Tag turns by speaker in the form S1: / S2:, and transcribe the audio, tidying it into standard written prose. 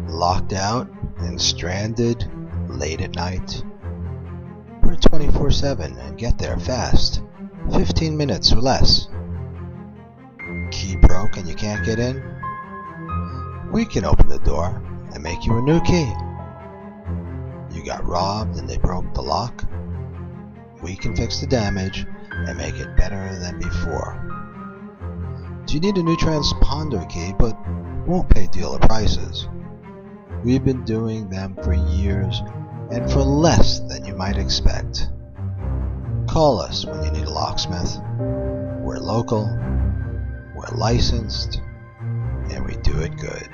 S1: Locked out and stranded late at night? We're 24/7 and get there fast, 15 minutes or less. Key broke and you can't get in? We can open the door and make you a new key. You got robbed and they broke the lock? We can fix the damage and make it better than before. Do you need a new transponder key but won't pay dealer prices? We've been doing them for years and for less than you might expect. Call us when you need a locksmith. We're local, we're licensed, and we do it good.